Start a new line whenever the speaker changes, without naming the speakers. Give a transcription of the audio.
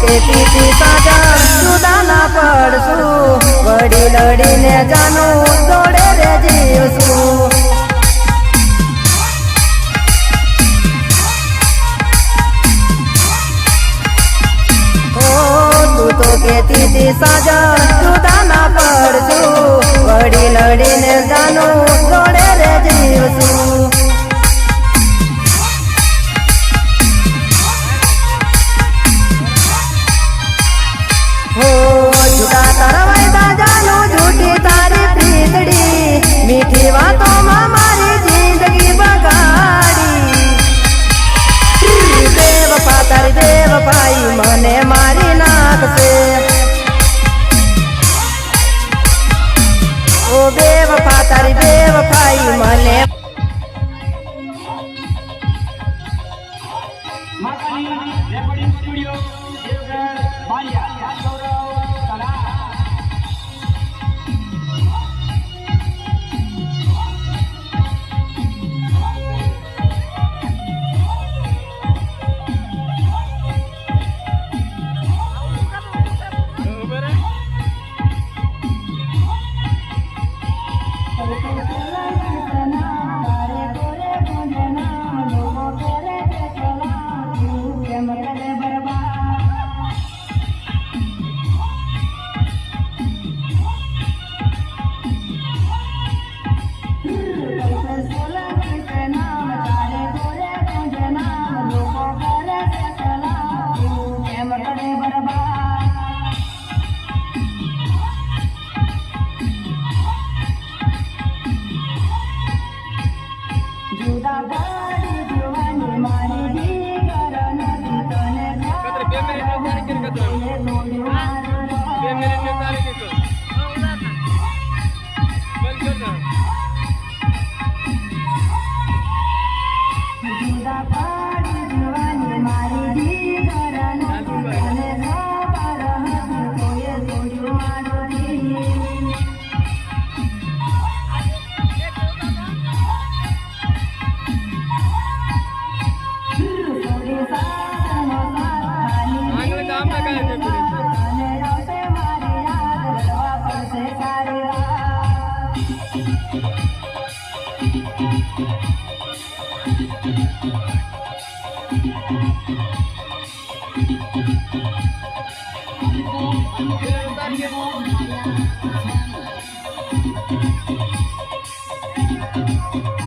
કેતી સાજા જુદા ના પડશું વડી લડીને જાનું દોડે રે જીવશું તું તો કેતી સાજા જુદા ના પડશું વડી લડીને જાનું દોડે રે જીવશું झूठा तरवायदा जानो झूठी तारी प्रीतड़ी मीठी बातों में मारी जिंदगी बगाड़ी बेवफा तारी बेवफाई मने मारी नाखसे ओ बेवफा तारी बेवफाई मने
रेकॉर्डिंग स्टूडियो
Thank you.